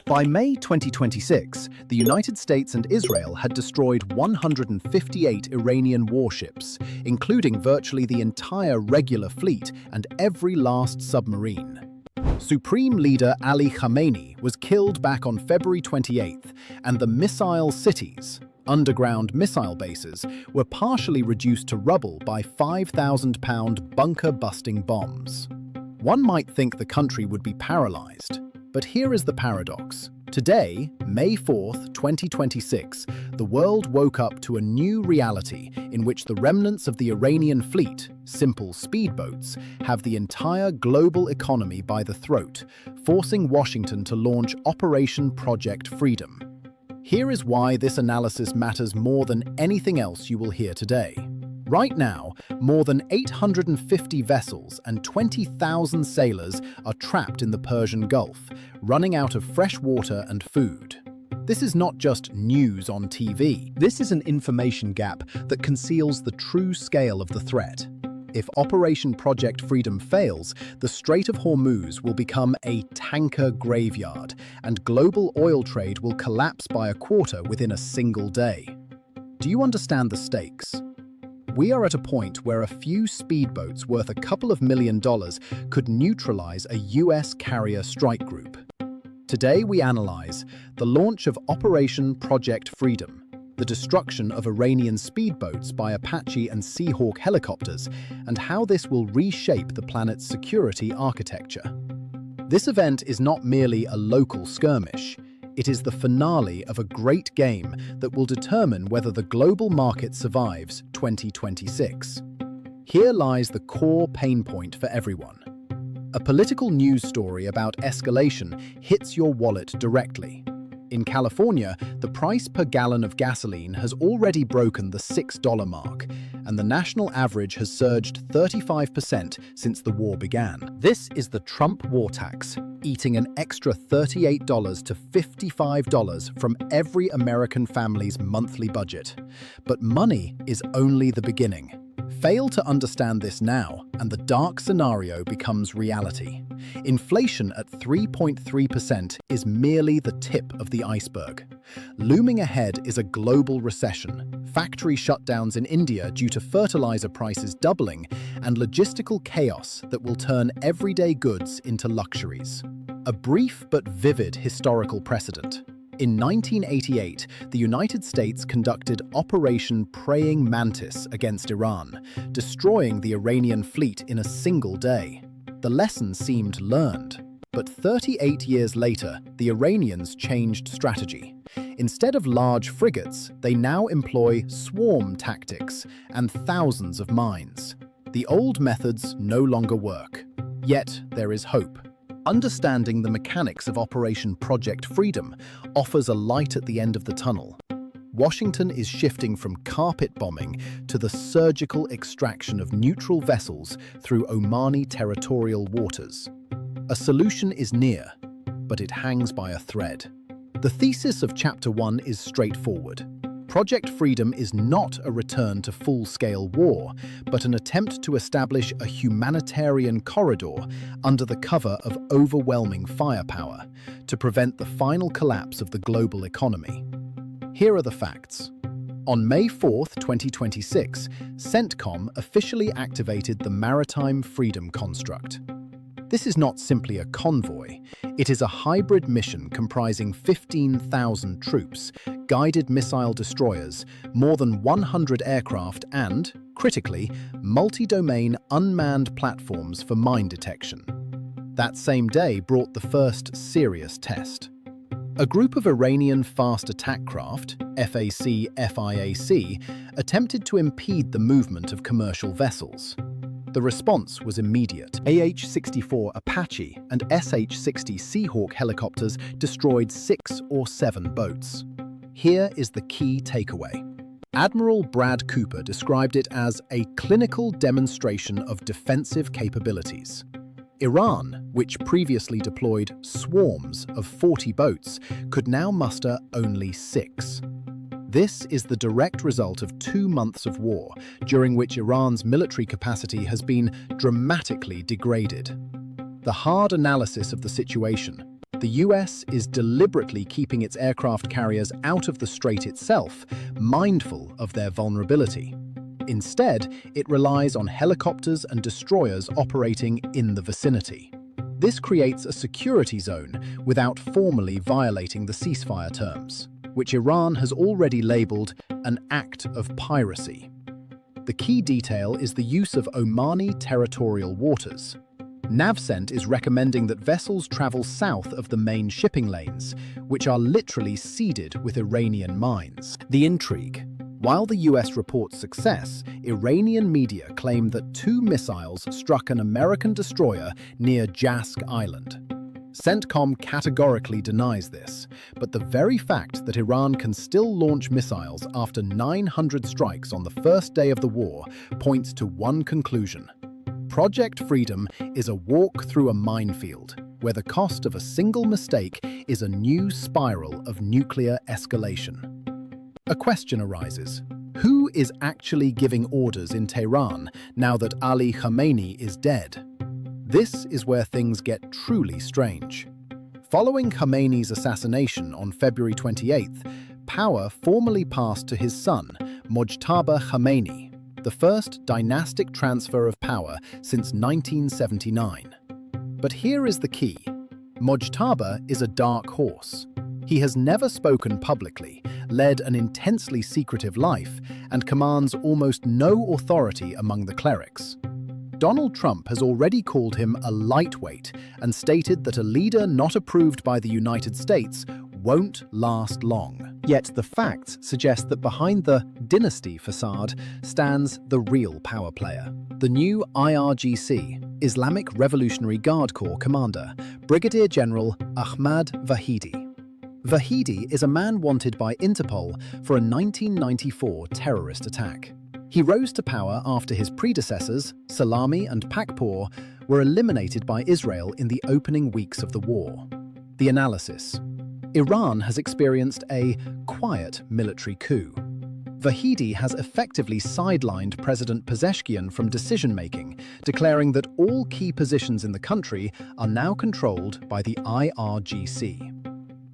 By May 2026, the United States and Israel had destroyed 158 Iranian warships, including virtually the entire regular fleet and every last submarine. Supreme Leader Ali Khamenei was killed back on February 28th, and the missile cities, underground missile bases, were partially reduced to rubble by 5,000-pound bunker-busting bombs. One might think the country would be paralyzed, but here is the paradox. Today, May 4th, 2026, the world woke up to a new reality in which the remnants of the Iranian fleet, simple speedboats, have the entire global economy by the throat, forcing Washington to launch Operation Project Freedom. Here is why this analysis matters more than anything else you will hear today. Right now, more than 850 vessels and 20,000 sailors are trapped in the Persian Gulf, running out of fresh water and food. This is not just news on TV. This is an information gap that conceals the true scale of the threat. If Operation Project Freedom fails, the Strait of Hormuz will become a tanker graveyard, and global oil trade will collapse by a quarter within a single day. Do you understand the stakes? We are at a point where a few speedboats worth a couple of $1 million could neutralize a US carrier strike group. Today we analyze the launch of Operation Project Freedom, the destruction of Iranian speedboats by Apache and Seahawk helicopters, and how this will reshape the planet's security architecture. This event is not merely a local skirmish. It is the finale of a great game that will determine whether the global market survives 2026. Here lies the core pain point for everyone. A political news story about escalation hits your wallet directly. In California, the price per gallon of gasoline has already broken the $6 mark, and the national average has surged 35% since the war began. This is the Trump war tax, eating an extra $38 to $55 from every American family's monthly budget. But money is only the beginning. Fail to understand this now, and the dark scenario becomes reality. Inflation at 3.3% is merely the tip of the iceberg. Looming ahead is a global recession, factory shutdowns in India due to fertilizer prices doubling, and logistical chaos that will turn everyday goods into luxuries. A brief but vivid historical precedent. In 1988, the United States conducted Operation Praying Mantis against Iran, destroying the Iranian fleet in a single day. The lesson seemed learned. But 38 years later, the Iranians changed strategy. Instead of large frigates, they now employ swarm tactics and thousands of mines. The old methods no longer work. Yet there is hope. Understanding the mechanics of Operation Project Freedom offers a light at the end of the tunnel. Washington is shifting from carpet bombing to the surgical extraction of neutral vessels through Omani territorial waters. A solution is near, but it hangs by a thread. The thesis of Chapter 1 is straightforward. Project Freedom is not a return to full-scale war, but an attempt to establish a humanitarian corridor under the cover of overwhelming firepower to prevent the final collapse of the global economy. Here are the facts. On May 4th, 2026, CENTCOM officially activated the Maritime Freedom Construct. This is not simply a convoy, it is a hybrid mission comprising 15,000 troops, guided missile destroyers, more than 100 aircraft and, critically, multi-domain unmanned platforms for mine detection. That same day brought the first serious test. A group of Iranian fast attack craft, FAC-FIAC, attempted to impede the movement of commercial vessels. The response was immediate. AH-64 Apache and SH-60 Seahawk helicopters destroyed 6 or 7 boats. Here is the key takeaway. Admiral Brad Cooper described it as a clinical demonstration of defensive capabilities. Iran, which previously deployed swarms of 40 boats, could now muster only 6. This is the direct result of 2 months of war, during which Iran's military capacity has been dramatically degraded. The hard analysis of the situation. The US is deliberately keeping its aircraft carriers out of the strait itself, mindful of their vulnerability. Instead, it relies on helicopters and destroyers operating in the vicinity. This creates a security zone without formally violating the ceasefire terms, which Iran has already labeled an act of piracy. The key detail is the use of Omani territorial waters. Navcent is recommending that vessels travel south of the main shipping lanes, which are literally seeded with Iranian mines. The intrigue. While the US reports success, Iranian media claim that 2 missiles struck an American destroyer near Jask Island. CENTCOM categorically denies this, but the very fact that Iran can still launch missiles after 900 strikes on the first day of the war points to one conclusion. Project Freedom is a walk through a minefield, where the cost of a single mistake is a new spiral of nuclear escalation. A question arises. Who is actually giving orders in Tehran now that Ali Khamenei is dead? This is where things get truly strange. Following Khamenei's assassination on February 28th, power formally passed to his son, Mojtaba Khamenei, the first dynastic transfer of power since 1979. But here is the key. Mojtaba is a dark horse. He has never spoken publicly, led an intensely secretive life, and commands almost no authority among the clerics. Donald Trump has already called him a lightweight and stated that a leader not approved by the United States won't last long. Yet the facts suggest that behind the dynasty facade stands the real power player, the new IRGC, Islamic Revolutionary Guard Corps commander, Brigadier General Ahmad Vahidi. Vahidi is a man wanted by Interpol for a 1994 terrorist attack. He rose to power after his predecessors, Salami and Pakpour, were eliminated by Israel in the opening weeks of the war. The analysis. Iran has experienced a quiet military coup. Vahidi has effectively sidelined President Pezeshkian from decision-making, declaring that all key positions in the country are now controlled by the IRGC.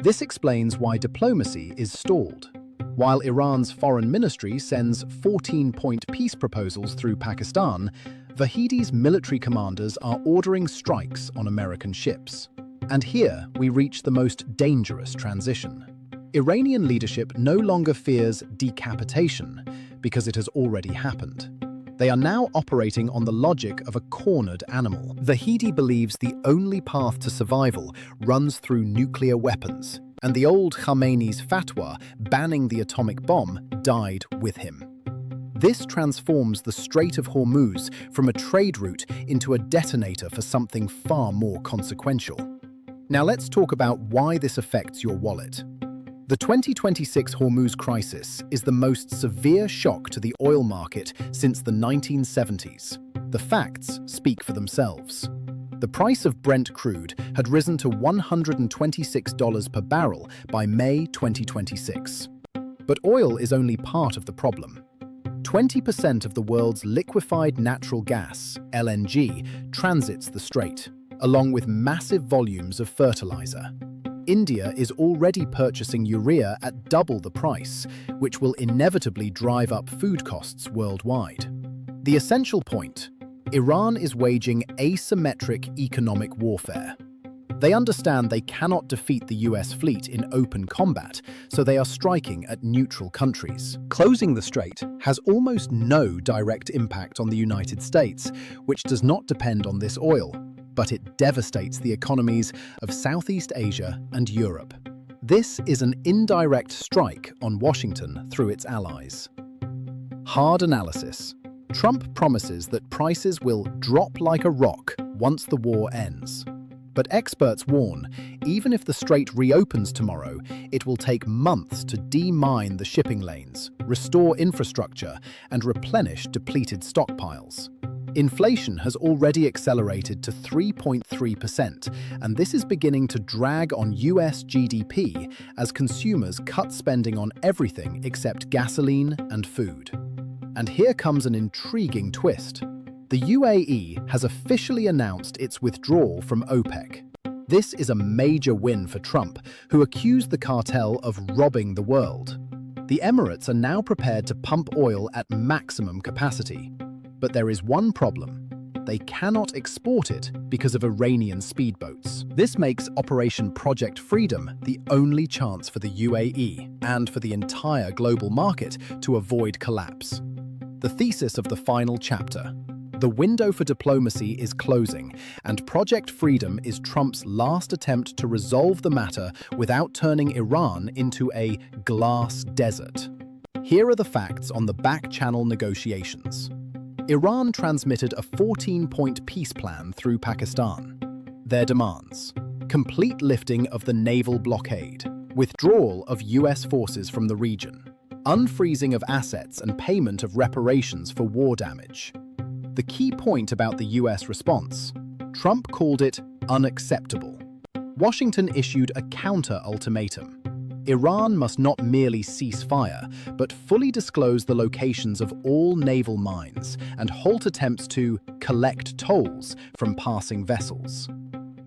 This explains why diplomacy is stalled. While Iran's foreign ministry sends 14-point peace proposals through Pakistan, Vahidi's military commanders are ordering strikes on American ships. And here we reach the most dangerous transition. Iranian leadership no longer fears decapitation because it has already happened. They are now operating on the logic of a cornered animal. Vahidi believes the only path to survival runs through nuclear weapons, and the old Khamenei's fatwa banning the atomic bomb died with him. This transforms the Strait of Hormuz from a trade route into a detonator for something far more consequential. Now let's talk about why this affects your wallet. The 2026 Hormuz crisis is the most severe shock to the oil market since the 1970s. The facts speak for themselves. The price of Brent crude had risen to $126 per barrel by May 2026. But oil is only part of the problem. 20% of the world's liquefied natural gas, LNG, transits the strait, along with massive volumes of fertilizer. India is already purchasing urea at double the price, which will inevitably drive up food costs worldwide. The essential point: Iran is waging asymmetric economic warfare. They understand they cannot defeat the US fleet in open combat, so they are striking at neutral countries. Closing the strait has almost no direct impact on the United States, which does not depend on this oil, but it devastates the economies of Southeast Asia and Europe. This is an indirect strike on Washington through its allies. Hard analysis. Trump promises that prices will drop like a rock once the war ends. But experts warn, even if the strait reopens tomorrow, it will take months to demine the shipping lanes, restore infrastructure, and replenish depleted stockpiles. Inflation has already accelerated to 3.3%, and this is beginning to drag on US GDP as consumers cut spending on everything except gasoline and food. And here comes an intriguing twist. The UAE has officially announced its withdrawal from OPEC. This is a major win for Trump, who accused the cartel of robbing the world. The Emirates are now prepared to pump oil at maximum capacity. But there is one problem. They cannot export it because of Iranian speedboats. This makes Operation Project Freedom the only chance for the UAE and for the entire global market to avoid collapse. The thesis of the final chapter. The window for diplomacy is closing, and Project Freedom is Trump's last attempt to resolve the matter without turning Iran into a glass desert. Here are the facts on the back-channel negotiations. Iran transmitted a 14-point peace plan through Pakistan. Their demands: complete lifting of the naval blockade, withdrawal of US forces from the region, unfreezing of assets and payment of reparations for war damage. The key point about the US response: Trump called it unacceptable. Washington issued a counter-ultimatum. Iran must not merely cease fire, but fully disclose the locations of all naval mines and halt attempts to collect tolls from passing vessels.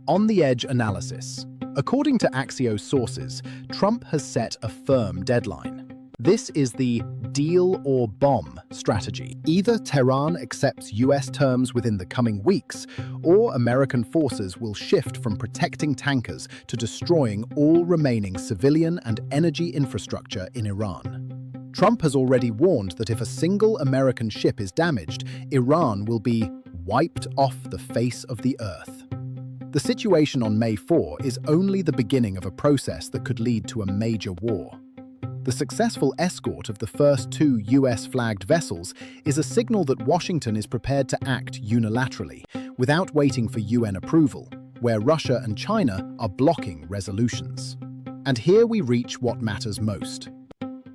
On-the-edge analysis. According to Axios sources, Trump has set a firm deadline. This is the deal or bomb strategy. Either Tehran accepts US terms within the coming weeks, or American forces will shift from protecting tankers to destroying all remaining civilian and energy infrastructure in Iran. Trump has already warned that if a single American ship is damaged, Iran will be wiped off the face of the earth. The situation on May 4 is only the beginning of a process that could lead to a major war. The successful escort of the first two US-flagged vessels is a signal that Washington is prepared to act unilaterally, without waiting for UN approval, where Russia and China are blocking resolutions. And here we reach what matters most.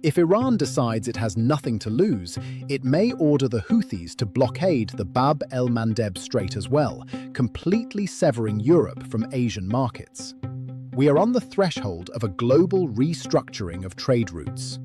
If Iran decides it has nothing to lose, it may order the Houthis to blockade the Bab el-Mandeb Strait as well, completely severing Europe from Asian markets. We are on the threshold of a global restructuring of trade routes.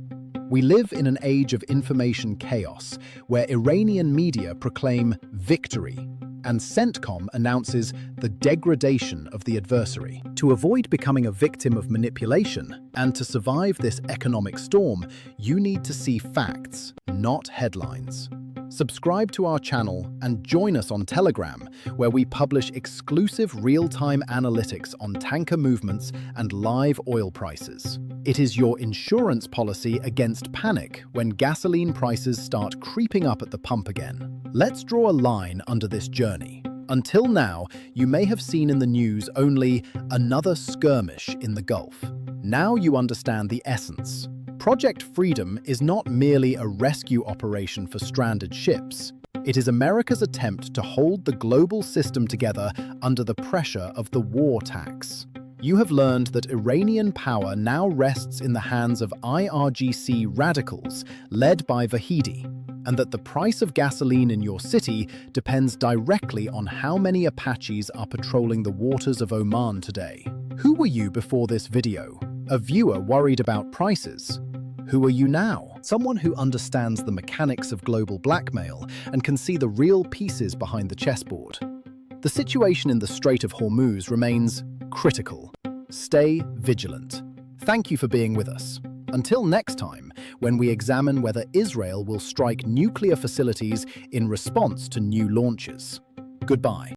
We live in an age of information chaos, where Iranian media proclaim victory, and CENTCOM announces the degradation of the adversary. To avoid becoming a victim of manipulation, and to survive this economic storm, you need to see facts, not headlines. Subscribe to our channel and join us on Telegram, where we publish exclusive real-time analytics on tanker movements and live oil prices. It is your insurance policy against panic when gasoline prices start creeping up at the pump again. Let's draw a line under this journey. Until now, you may have seen in the news only another skirmish in the Gulf. Now you understand the essence. Project Freedom is not merely a rescue operation for stranded ships. It is America's attempt to hold the global system together under the pressure of the war tax. You have learned that Iranian power now rests in the hands of IRGC radicals led by Vahidi, and that the price of gasoline in your city depends directly on how many Apaches are patrolling the waters of Oman today. Who were you before this video? A viewer worried about prices? Who are you now? Someone who understands the mechanics of global blackmail and can see the real pieces behind the chessboard. The situation in the Strait of Hormuz remains critical. Stay vigilant. Thank you for being with us. Until next time, when we examine whether Israel will strike nuclear facilities in response to new launches. Goodbye.